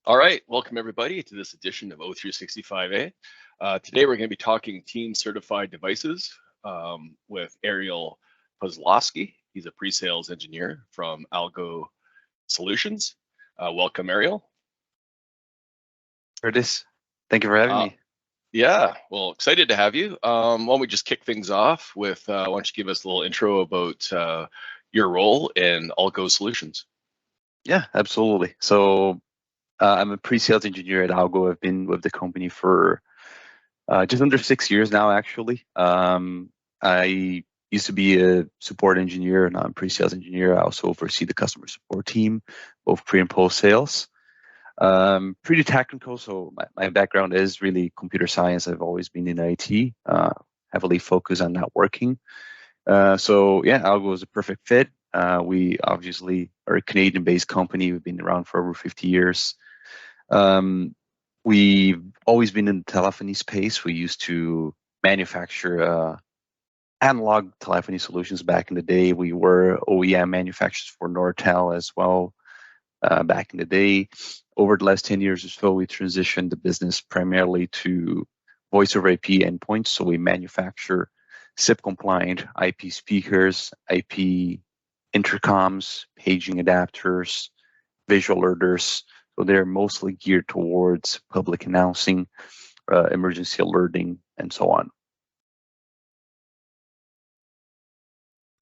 All right, welcome everybody to this edition of O365A. Today we're going to be talking team certified devices with Ariel Posvolsky. He's a pre-sales engineer from Algo Solutions. Welcome, Ariel. Curtis, thank you for having me. Yeah, well, excited to have you. Why don't we just kick things off with, why don't you give us a little intro about your role in Algo Solutions? Yeah, absolutely. So I'm a pre-sales engineer at Algo. I've been with the company for just under 6 years now, actually. I used to be a support engineer, now I'm a pre-sales engineer. I also oversee the customer support team, both pre and post sales. Pretty technical, so my background is really computer science. I've always been in IT, heavily focused on networking. So yeah, Algo is a perfect fit. We obviously are a Canadian-based company. We've been around for over 50 years. We've always been in the telephony space. We used to manufacture analog telephony solutions back in the day. We were OEM manufacturers for Nortel as well back in the day. Over the last 10 years or so, we transitioned the business primarily to voice over IP endpoints. So we manufacture SIP compliant IP speakers, IP intercoms, paging adapters, visual alerters. So they're mostly geared towards public announcing, emergency alerting, and so on.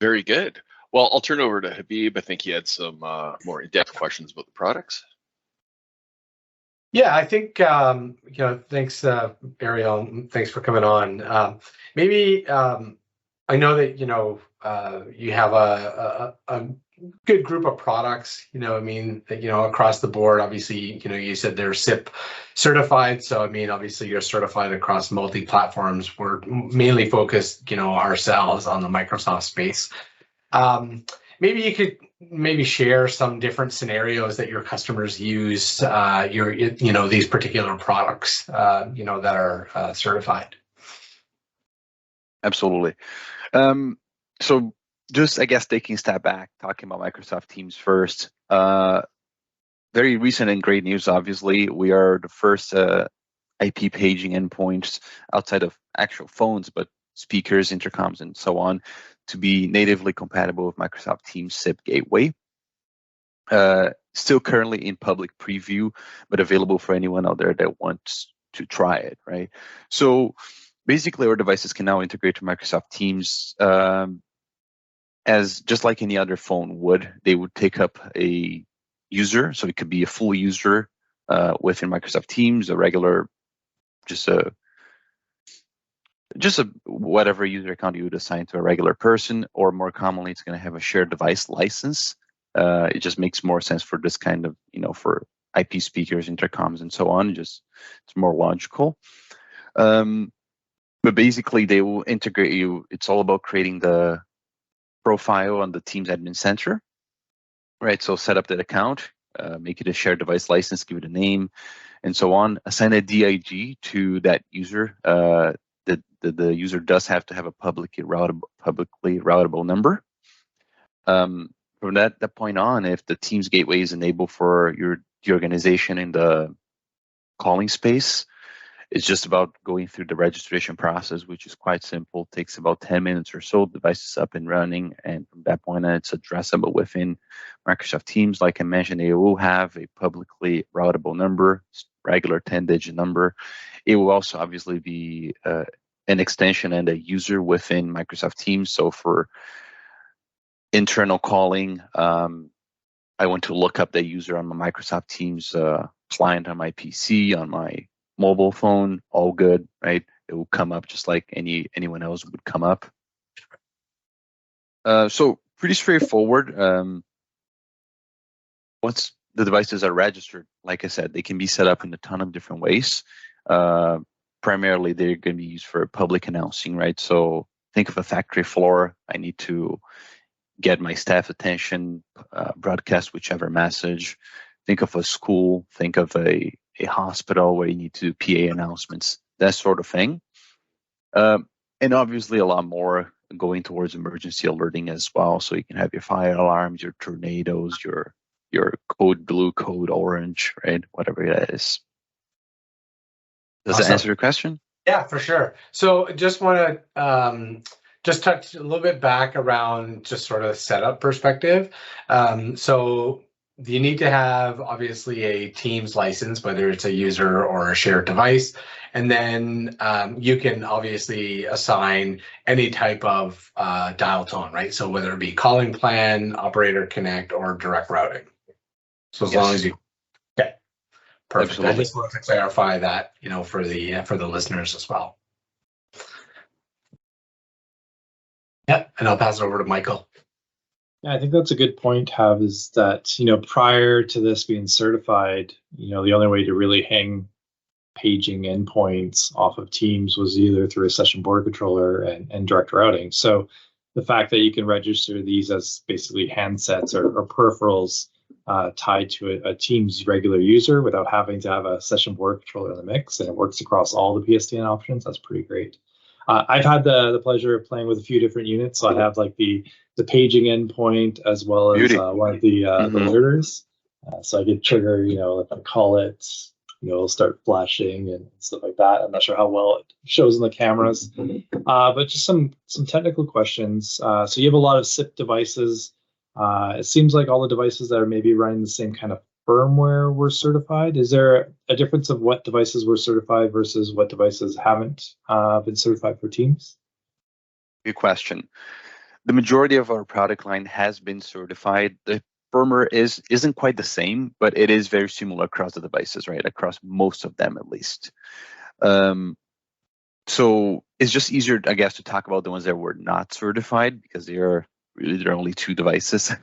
Very good. Well, I'll turn it over to Habib. I think he had some more in-depth questions about the products. Yeah, I think, thanks, Ariel, thanks for coming on. Maybe I know that, you have a good group of products, across the board. Obviously, you said they're SIP certified. So, obviously you're certified across multi-platforms. We're mainly focused, ourselves on the Microsoft space. Maybe you could share some different scenarios that your customers use, these particular products, that are certified. Absolutely. So just, I guess, taking a step back, talking about Microsoft Teams first. Very recent and great news, obviously. We are the first IP paging endpoints outside of actual phones, but speakers, intercoms, and so on, to be natively compatible with Microsoft Teams SIP gateway. Still currently in public preview, but available for anyone out there that wants to try it, right? So basically, our devices can now integrate to Microsoft Teams as just like any other phone would. They would take up a user, so it could be a full user within Microsoft Teams, a regular, just a whatever user account you would assign to a regular person, or more commonly, it's going to have a shared device license. It just makes more sense for this kind of, for IP speakers, intercoms, and so on. It's more logical. But basically, they will integrate you. It's all about creating the profile on the Teams Admin Center, right? So set up that account, make it a shared device license, give it a name, and so on. Assign a DIG to that user. The user does have to have a publicly routable number. From that point on, if the Teams gateway is enabled for the organization in the calling space, it's just about going through the registration process, which is quite simple. It takes about 10 minutes or so. The device is up and running, and from that point on, it's addressable within Microsoft Teams. Like I mentioned, it will have a publicly routable number, regular 10-digit number. It will also obviously be an extension and a user within Microsoft Teams. So for internal calling, I want to look up the user on my Microsoft Teams client on my PC, on my mobile phone, all good, right? It will come up just like anyone else would come up. So pretty straightforward. Once the devices are registered, like I said, they can be set up in a ton of different ways. Primarily, they're going to be used for public announcing, right? So think of a factory floor. I need to get my staff attention, broadcast whichever message. Think of a school, think of a hospital where you need to do PA announcements, that sort of thing. And obviously a lot more going towards emergency alerting as well. So you can have your fire alarms, your tornadoes, your your code blue, code orange, right? Whatever that is. Does Awesome. that answer your question? Yeah, for sure. So just want to just touch a little bit back around just sort of the setup perspective. So you need to have obviously a Teams license, whether it's a user or a shared device. And then you can obviously assign any type of dial tone, right? So whether it be calling plan, operator connect, or direct routing. So as long as you, okay, perfect. Absolutely. I just wanted to clarify that, for the listeners as well. Yeah, and I'll pass it over to Michael. Yeah, I think that's a good point, Have, is that, prior to this being certified, the only way to really hang paging endpoints off of Teams was either through a session border controller and direct routing. So the fact that you can register these as basically handsets or peripherals tied to a Teams regular user without having to have a session border controller in the mix, and it works across all the PSTN options, that's pretty great. I've had the pleasure of playing with a few different units. So I have like the paging endpoint as well as one of the alerters. So I could trigger, if I call it, it'll start flashing and stuff like that. I'm not sure how well it shows in the cameras, but just some technical questions. So you have a lot of SIP devices. It seems like all the devices that are maybe running the same kind of firmware were certified. Is there a difference of what devices were certified versus what devices haven't been certified for Teams? Good question. The majority of our product line has been certified. The firmware isn't quite the same, but it is very similar across the devices, right? Across most of them, at least. So it's just easier, I guess, to talk about the ones that were not certified because there are only 2 devices.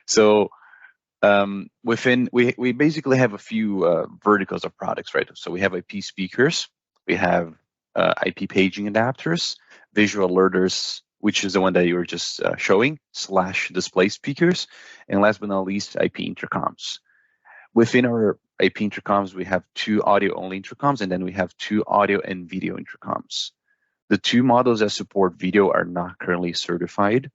So we basically have a few verticals of products, right? So we have IP speakers, we have IP paging adapters, visual alerters, which is the one that you were just showing, / display speakers, and last but not least, IP intercoms. Within our IP intercoms, we have 2 audio-only intercoms, and then we have 2 audio and video intercoms. The 2 models that support video are not currently certified,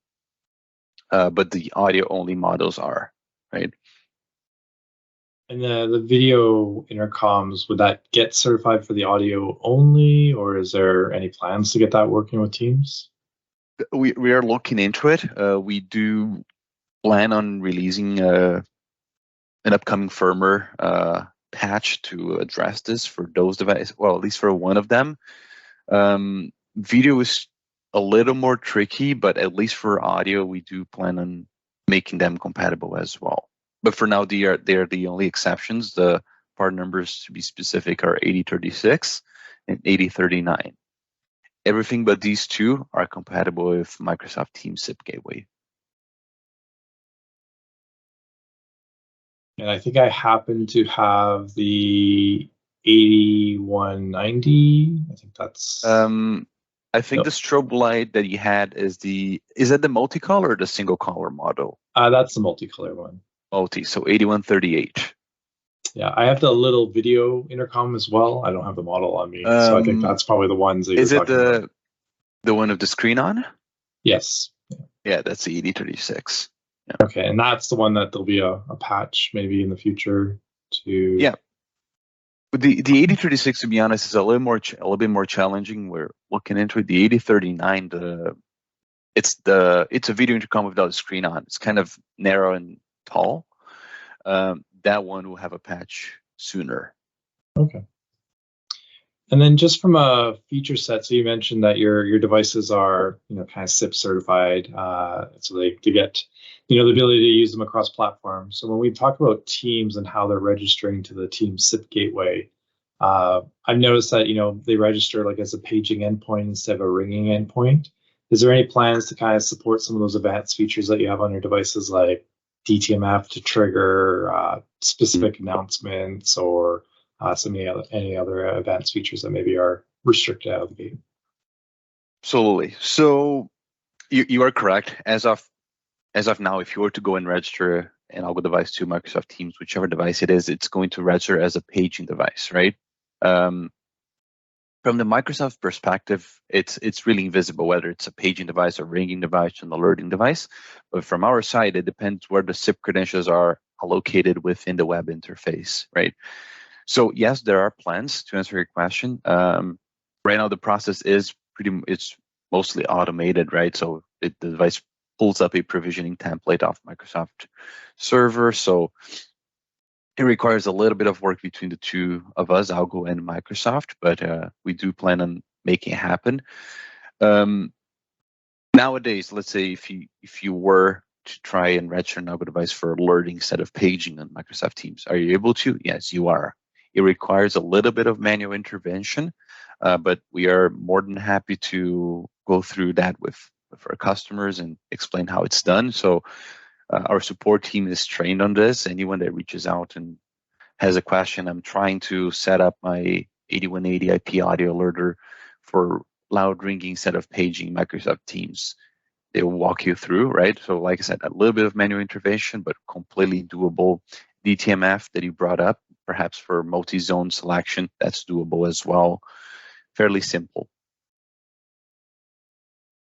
but the audio-only models are, right? And the video intercoms, would that get certified for the audio only, or is there any plans to get that working with Teams? We are looking into it. We do plan on releasing an upcoming firmware patch to address this for those devices. Well, at least for one of them. Video is a little more tricky, but at least for audio, we do plan on making them compatible as well. But for now, they are the only exceptions. The part numbers, to be specific, are 8036 and 8039. Everything but these 2 are compatible with Microsoft Teams SIP Gateway. And I think I happen to have the 8190. I think that's. I think the strobe light that you had is that the multicolor or the single color model? That's the multicolor one. Multi, so 8138. Yeah, I have the little video intercom as well. I don't have the model on me, so I think that's probably the ones that is you're it talking about. The one with the screen on? Yes. Yeah, that's the 8036. Yeah. Okay, and that's the one that there'll be a patch maybe in the future to. Yeah. But the 8036, to be honest, is a little bit more challenging. We're looking into it. The 8039, it's a video intercom without a screen on. It's kind of narrow and tall. That one will have a patch sooner. Okay. And then just from a feature set, so you mentioned that your devices are kind of SIP certified, so they get the ability to use them across platforms. So when we talk about Teams and how they're registering to the Teams SIP gateway, I've noticed that they register like as a paging endpoint instead of a ringing endpoint. Is there any plans to kind of support some of those advanced features that you have on your devices, like DTMF to trigger specific announcements or any other advanced features that maybe are restricted out of the gate? Absolutely. So you are correct. As of now, if you were to go and register an Algo device to Microsoft Teams, whichever device it is, it's going to register as a paging device, right? From the Microsoft perspective, it's really invisible whether it's a paging device, a ringing device, an alerting device. But from our side, it depends where the SIP credentials are located within the web interface, right? So yes, there are plans to answer your question. Right now, the process is it's mostly automated, right? So the device pulls up a provisioning template off Microsoft server. So it requires a little bit of work between the two of us, Algo and Microsoft, but we do plan on making it happen. Nowadays, let's say if you were to try and register an Algo device for alerting instead of paging on Microsoft Teams, are you able to? Yes, you are. It requires a little bit of manual intervention, but we are more than happy to go through that with our customers and explain how it's done. So our support team is trained on this. Anyone that reaches out and has a question, I'm trying to set up my 8180 IP audio alerter for loud ringing instead of paging Microsoft Teams. They will walk you through, right? So like I said, a little bit of manual intervention, but completely doable. DTMF that you brought up, perhaps for multi-zone selection, that's doable as well. Fairly simple.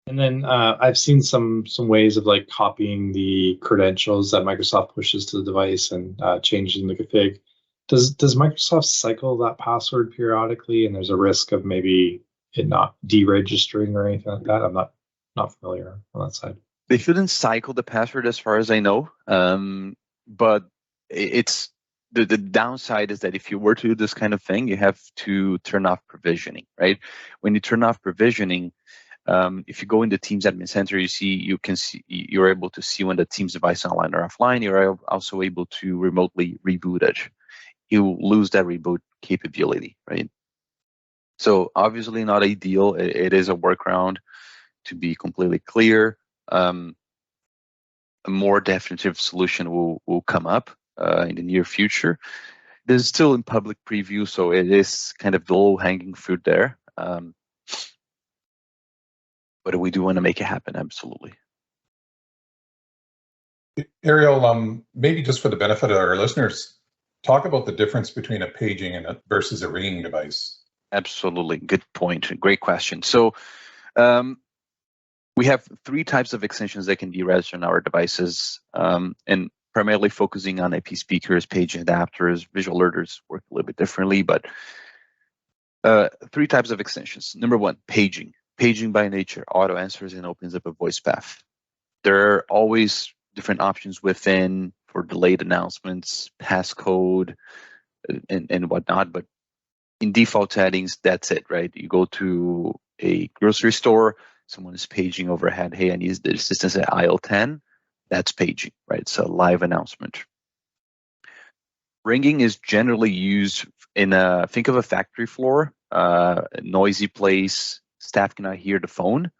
And then I've seen some ways of like copying the credentials that Microsoft pushes to the device and changing the config. Does Microsoft cycle that password periodically, and there's a risk of maybe it not deregistering or anything like that? I'm not familiar on that side. They shouldn't cycle the password as far as I know, but it's the downside is that if you were to do this kind of thing, you have to turn off provisioning, right? When you turn off provisioning, if you go in the Teams Admin Center, you're able to see when the Teams device is online or offline. You're also able to remotely reboot it. You lose that reboot capability, right? So obviously not ideal. It is a workaround. To be completely clear, a more definitive solution will come up in the near future. This is still in public preview, so it is kind of the low-hanging fruit there. But we do want to make it happen, absolutely. Ariel, maybe just for the benefit of our listeners, talk about the difference between a paging and versus a ringing device. Absolutely, good point. Great question. So we have 3 types of extensions that can be registered on our devices, and primarily focusing on IP speakers, paging adapters. Visual alerters work a little bit differently, but 3 types of extensions. Number 1, paging. Paging by nature auto answers and opens up a voice path. There are always different options within for delayed announcements, passcode, and whatnot, but in default settings, that's it, right? You go to a grocery store, someone is paging overhead, hey, I need the assistance at aisle 10. That's paging, right? It's a live announcement. Ringing is generally used in think of a factory floor, a noisy place, staff cannot hear the phone.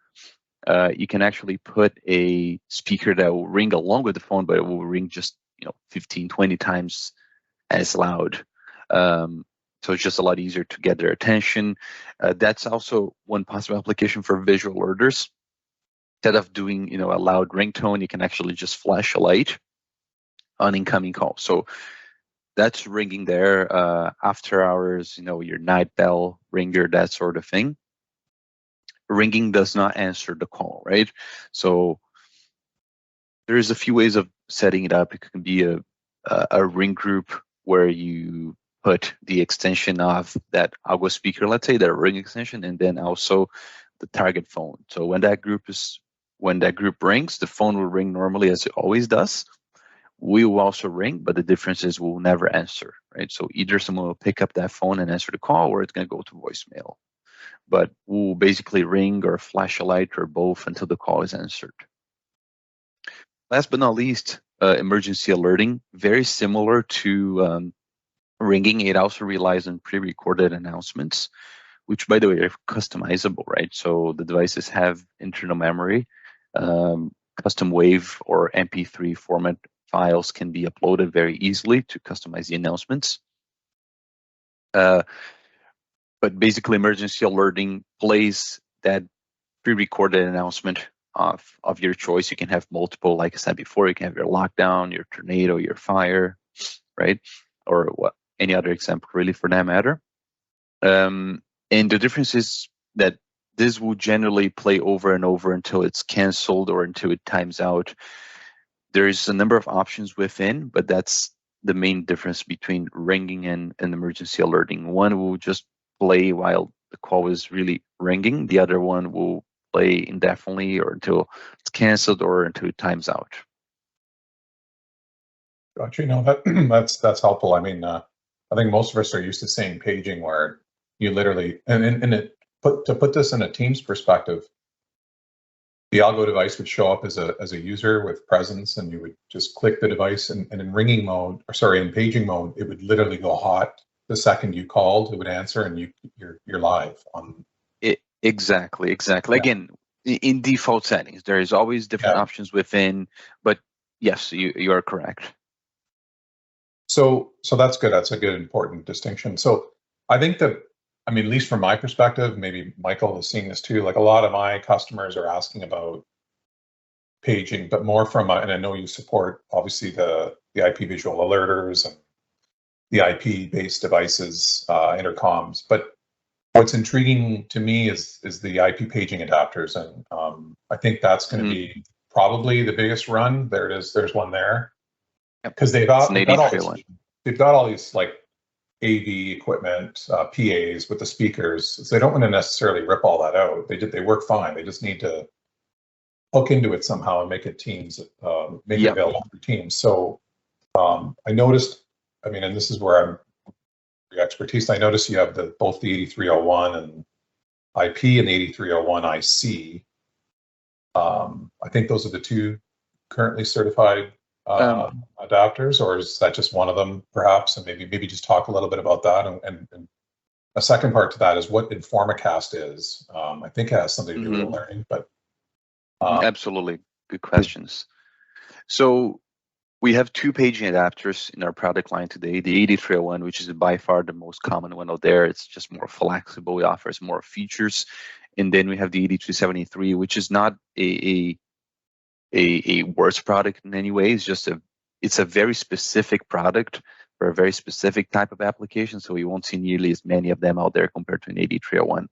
You can actually put a speaker that will ring along with the phone, but it will ring just 15, 20 times as loud. So it's just a lot easier to get their attention. That's also one possible application for visual alerters. Instead of doing a loud ringtone, you can actually just flash a light on incoming call. So that's ringing there. After hours, your night bell ringer, that sort of thing. Ringing does not answer the call, right? So there's a few ways of setting it up. It can be a ring group where you put the extension of that Algo speaker, let's say that ring extension, and then also the target phone. So when that group rings, the phone will ring normally as it always does. We will also ring, but the difference is we'll never answer, right? So either someone will pick up that phone and answer the call, or it's going to go to voicemail. But we'll basically ring or flash a light or both until the call is answered. Last but not least, emergency alerting, very similar to ringing. It also relies on pre-recorded announcements, which, by the way, are customizable, right? So the devices have internal memory, custom WAV or MP3 format files can be uploaded very easily to customize the announcements. But basically, emergency alerting plays that pre-recorded announcement of your choice. You can have multiple, like I said before, you can have your lockdown, your tornado, your fire, right? Or any other example, really, for that matter. And the difference is that this will generally play over and over until it's canceled or until it times out. there is a number of options within, but that's the main difference between ringing and emergency alerting. One will just play while the call is really ringing. The other one will play indefinitely or until it's canceled or until it times out. Gotcha. No, that's helpful. I mean, I think most of us are used to saying paging, where you literally to put this in a Teams perspective, the Algo device would show up as a user with presence, and you would just click the device, and in ringing mode, or sorry, in paging mode, it would literally go hot the second you called. It would answer, and you're live on. Exactly. Yeah. Again, in default settings, there is always different options within, but yes, you are correct. So that's good. That's a good important distinction. So I think that, I mean, at least from my perspective, maybe Michael is seeing this too, like a lot of my customers are asking about paging, but more from, and I know you support obviously the IP visual alerters and the IP based devices, intercoms, but what's intriguing to me is the IP paging adapters. And I think that's going to be probably the biggest run. There it is. There's one there. Because they've got all these like AV equipment, PAs with the speakers. So they don't want to necessarily rip all that out. They work fine. They just need to hook into it somehow and make it Teams, make it available for Teams. So I noticed, I mean, and this is where I'm your expertise. I noticed you have both the 8301 and IP and the 8301 IC. I think those are the two currently certified adapters, or is that just one of them perhaps? And maybe just talk a little bit about that. And a second part to that is what Informacast is. I think it has something to do with learning, but absolutely good questions. So we have two paging adapters in our product line today. The 8301, which is by far the most common one out there. It's just more flexible. It offers more features. And then we have the 8373, which is not a worse product in any way. It's a very specific product for a very specific type of application. So you won't see nearly as many of them out there compared to an 8301.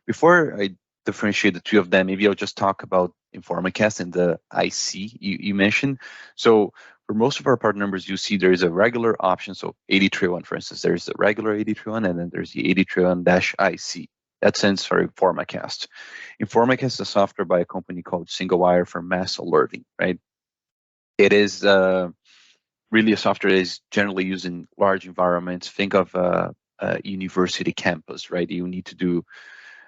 Before I differentiate the two of them, maybe I'll just talk about Informacast and the IC you mentioned. So for most of our part numbers, you see there is a regular option. So 8301, for instance, there's the regular 8301, and then there's the 8301-IC. That stands for Informacast. Informacast is a software by a company called SingleWire for mass alerting, right? It is really a software that is generally used in large environments. Think of a university campus, right? You need to do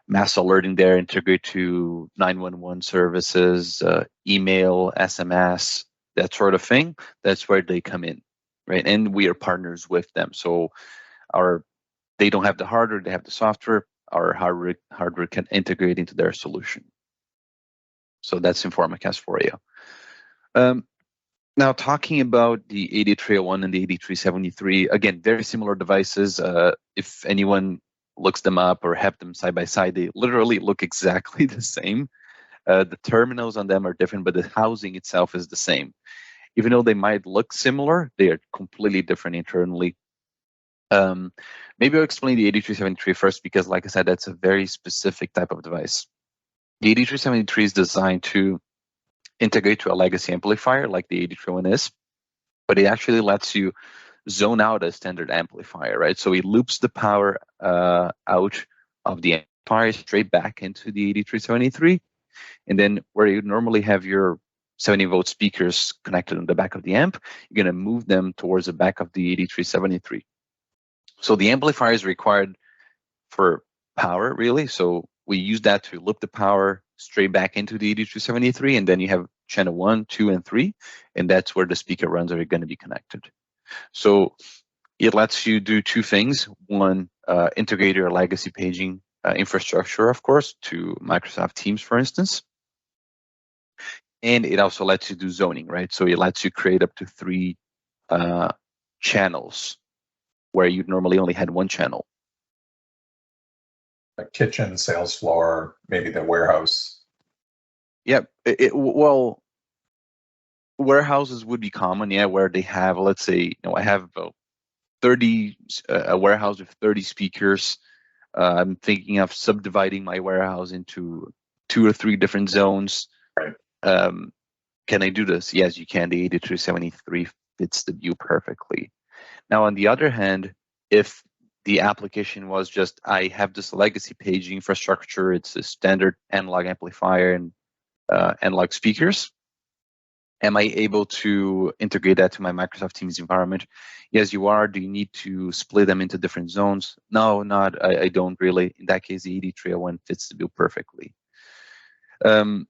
mass alerting there, integrate to 911 services, email, SMS, that sort of thing. That's where they come in, right? And we are partners with them. So they don't have the hardware, they have the software. Our hardware can integrate into their solution. So that's Informacast for you. Now, talking about the 8301 and the 8373, again, very similar devices. If anyone looks them up or have them side by side, they literally look exactly the same. The terminals on them are different, but the housing itself is the same. Even though they might look similar, they are completely different internally. Maybe I'll explain the 8373 first, because like I said, that's a very specific type of device. The 8373 is designed to integrate to a legacy amplifier like the 8301 is, but it actually lets you zone out a standard amplifier, right? So it loops the power out of the amplifier straight back into the 8373, and then where you normally have your 70-volt speakers connected on the back of the amp, you're going to move them towards the back of the 8373. So the amplifier is required for power, really. So we use that to loop the power straight back into the 8273, and then you have channel 1, 2, and 3, and that's where the speaker runs are going to be connected. So it lets you do two things. One, integrate your legacy paging infrastructure, of course, to Microsoft Teams, for instance. And it also lets you do zoning, right? So it lets you create up to 3 channels where you normally only had 1 channel. Like kitchen, sales floor, maybe the warehouse. Yeah, well, warehouses would be common, yeah, where they have, let's say, I have a warehouse with 30 speakers. I'm thinking of subdividing my warehouse into 2 or 3 different zones. Right. can I do this? Yes, you can. The 8373 fits the view perfectly. Now, on the other hand, if the application was just, I have this legacy paging infrastructure, it's a standard analog amplifier and analog speakers, am I able to integrate that to my Microsoft Teams environment? Yes, you are. Do you need to split them into different zones? No, I don't really. In that case, the 8301 fits the bill perfectly. The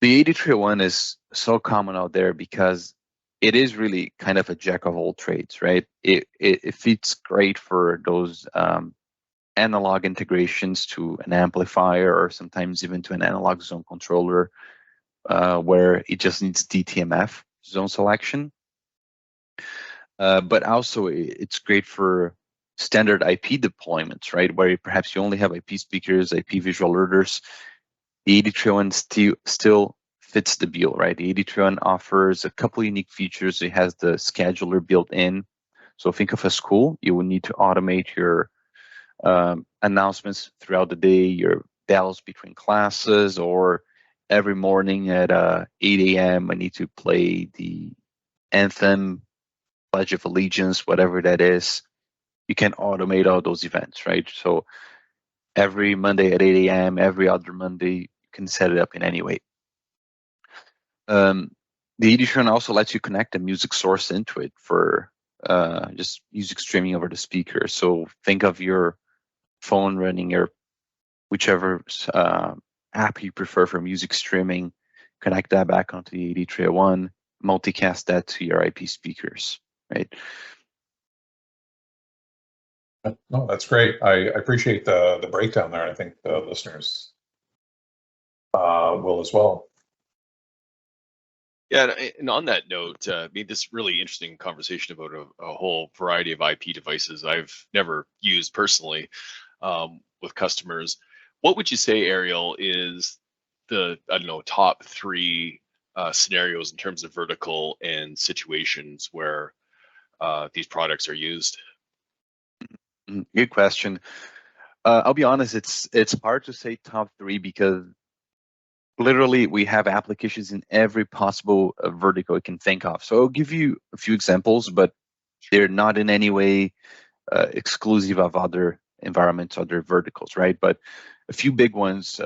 8301 is so common out there because it is really kind of a jack of all trades, right? It fits great for those analog integrations to an amplifier or sometimes even to an analog zone controller, where it just needs DTMF zone selection. But also it's great for standard IP deployments, right? Where perhaps you only have IP speakers, IP visual alerters. The 8301 still fits the bill, right? The 8301 offers a couple unique features. It has the scheduler built in. So think of a school. You will need to automate your announcements throughout the day, your bells between classes, or every morning at 8 a.m. I need to play the anthem, Pledge of Allegiance, whatever that is. You can automate all those events, right? So every Monday at 8 a.m., every other Monday, you can set it up in any way. The edition also lets you connect a music source into it for just music streaming over the speaker. So think of your phone running your whichever app you prefer for music streaming, connect that back onto the 8301, multicast that to your IP speakers, right? No, that's great. I appreciate the breakdown there. I think the listeners will as well. Yeah, and on that note, made this really interesting conversation about a whole variety of IP devices I've never used personally with customers. What would you say, Ariel, is the, I don't know, top three scenarios in terms of vertical and situations where these products are used? Good question. I'll be honest, it's hard to say top three because literally we have applications in every possible vertical you can think of. So I'll give you a few examples, but they're not in any way exclusive of other environments, other verticals, right? But a few big ones.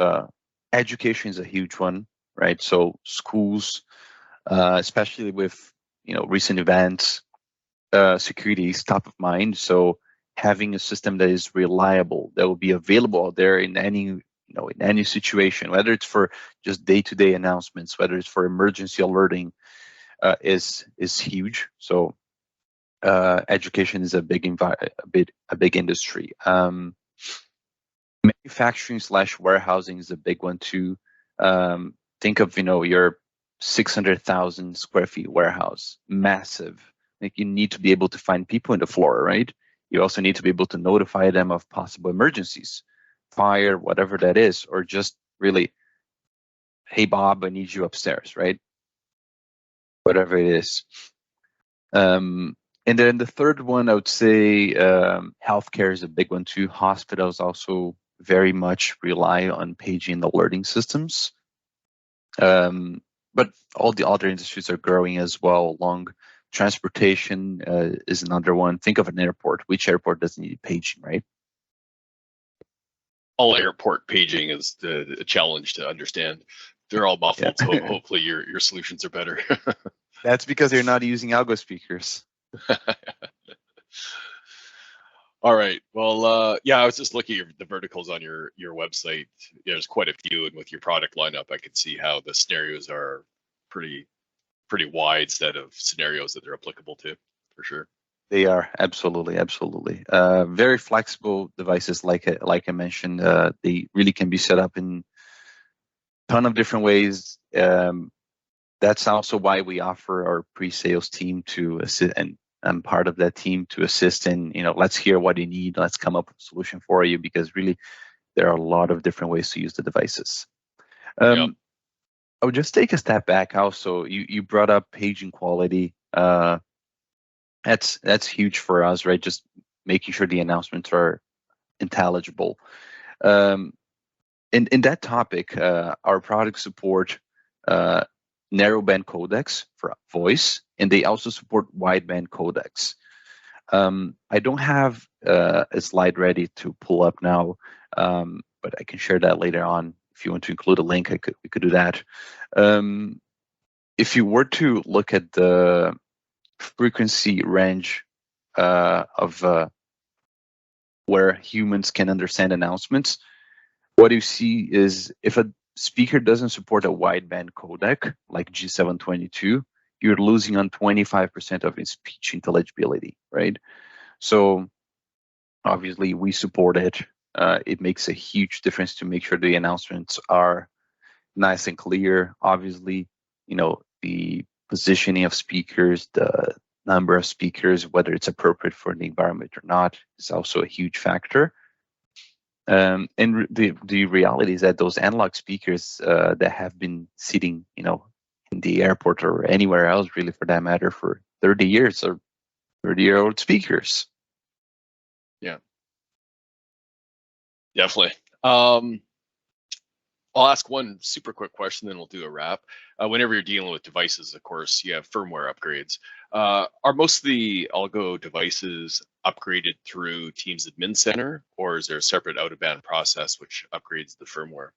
Education is a huge one, right? So schools, especially with recent events, security is top of mind. So having a system that is reliable, that will be available out there in any in any situation, whether it's for just day-to-day announcements, whether it's for emergency alerting, is huge. So education is a big industry. Manufacturing/warehousing is a big one too. Think of your 600,000 square feet warehouse, massive. Like you need to be able to find people in the floor, right? You also need to be able to notify them of possible emergencies, fire, whatever that is, or just really, hey Bob, I need you upstairs, right? Whatever it is. And then the third one, I would say healthcare is a big one too. Hospitals also very much rely on paging and alerting systems. But all the other industries are growing as well. Along transportation is another one. Think of an airport. Which airport doesn't need paging, right? All airport paging is a challenge to understand. They're all muffled, Yeah. so hopefully your solutions are better. That's because they're not using Algo speakers. All right. Well, yeah, I was just looking at the verticals on your website. There's quite a few, and with your product lineup, I can see how the scenarios are pretty wide set of scenarios that they're applicable to, for sure. They are absolutely. Very flexible devices, like I mentioned. They really can be set up in a ton of different ways. That's also why we offer our pre-sales team to assist, and I'm part of that team to assist in, let's hear what you need, let's come up with a solution for you, because really there are a lot of different ways to use the devices. Yep. I would just take a step back also. You brought up paging quality. That's huge for us, right? Just making sure the announcements are intelligible. In that topic, our product support narrowband codecs for voice, and they also support wideband codecs. I don't have a slide ready to pull up now, but I can share that later on. If you want to include a link, we could do that. If you were to look at the frequency range of where humans can understand announcements, what you see is if a speaker doesn't support a wideband codec like G722, you're losing on 25% of its speech intelligibility, right? So obviously we support it. It makes a huge difference to make sure the announcements are nice and clear. Obviously, the positioning of speakers, the number of speakers, whether it's appropriate for the environment or not, is also a huge factor. And the reality is that those analog speakers that have been sitting, in the airport or anywhere else, really for that matter, for 30 years are 30-year-old speakers. Yeah, definitely. I'll ask one super quick question, then we'll do a wrap. Whenever you're dealing with devices, of course, you have firmware upgrades. Are most of the Algo devices upgraded through Teams Admin Center, or is there a separate out-of-band process which upgrades the firmware?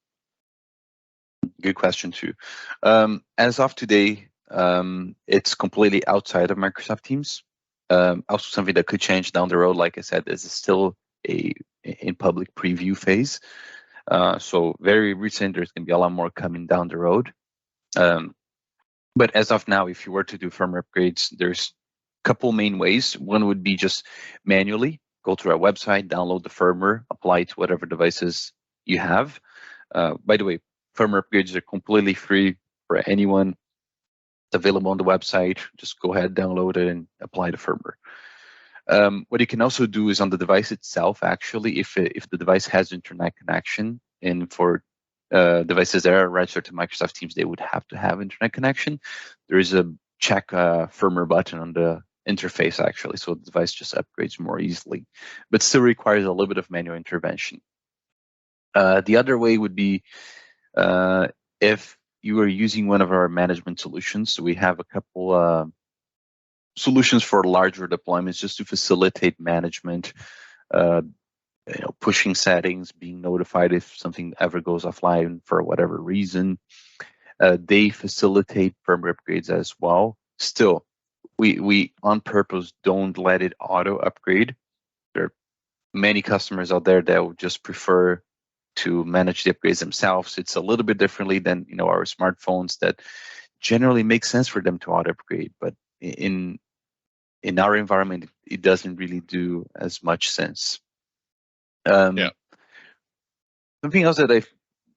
Good question too. As of today, it's completely outside of Microsoft Teams. Also something that could change down the road. Like I said, this is still in public preview phase. So very recent, there's going to be a lot more coming down the road. But as of now, if you were to do firmware upgrades, there's a couple main ways. One would be just manually go to our website, download the firmware, apply it to whatever devices you have. By the way, firmware upgrades are completely free for anyone. It's available on the website. Just go ahead, download it, and apply the firmware. What you can also do is on the device itself, actually, if the device has internet connection, and for devices that are registered to Microsoft Teams, they would have to have internet connection. There is a check firmware button on the interface, actually, so the device just upgrades more easily, but still requires a little bit of manual intervention. The other way would be if you are using one of our management solutions. So we have a couple solutions for larger deployments just to facilitate management, pushing settings, being notified if something ever goes offline for whatever reason. They facilitate firmware upgrades as well. Still, we on purpose don't let it auto upgrade. There are many customers out there that would just prefer to manage the upgrades themselves. It's a little bit differently than our smartphones that generally make sense for them to auto upgrade, but in our environment, it doesn't really do as much sense. Yeah. Something else that I've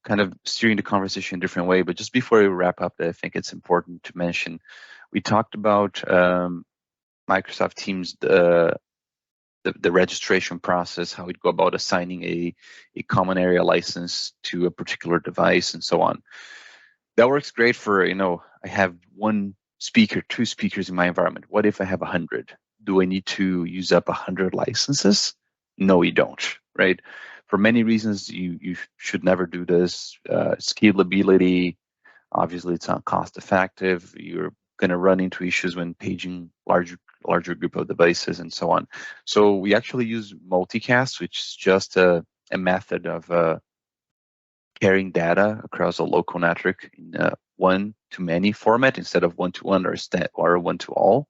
kind of steering the conversation a different way, but just before we wrap up, I think it's important to mention, we talked about Microsoft Teams, the registration process, how we'd go about assigning a common area license to a particular device and so on. That works great for, I have one speaker, two speakers in my environment. What if I have 100? Do I need to use up 100 licenses? No, you don't, right? For many reasons, you should never do this. Scalability, obviously it's not cost effective. You're going to run into issues when paging larger group of devices and so on. So we actually use multicast, which is just a method of carrying data across a local network in one-to-many format instead of one-to-one or one-to-all.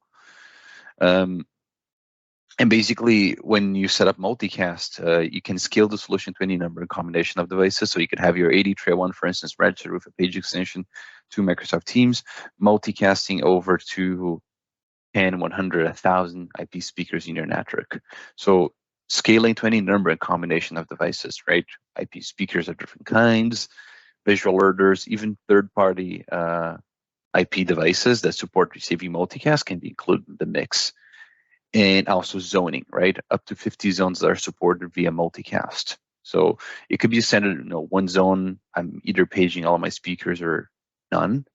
And basically, when you set up multicast, you can scale the solution to any number and combination of devices. So you could have your 80 Tray 1, for instance, registered with a page extension to Microsoft Teams, multicasting over to 10, 100, 1,000 IP speakers in your network. So scaling to any number and combination of devices, right? IP speakers of different kinds, visual alerters, even third-party IP devices that support receiving multicast can be included in the mix. And also zoning, right? Up to 50 zones that are supported via multicast. So it could be a standard, one zone, I'm either paging all of my speakers or none,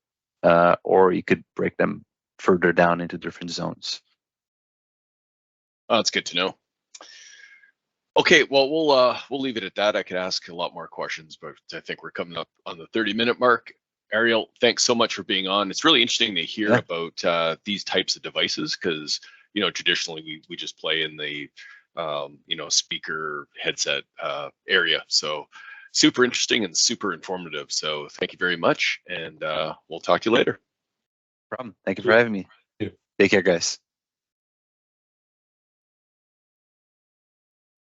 or you could break them further down into different zones. Oh, that's good to know. Okay, well, we'll leave it at that. I could ask a lot more questions, but I think we're coming up on the 30-minute mark. Ariel, thanks so much for being on. It's really interesting to hear Yeah. about these types of devices because, you know, traditionally we just play in the, you know, speaker headset area. So super interesting and super informative. So thank you very much. And we'll talk to you later. No problem. Thank you for having me. Yeah. Take care, guys.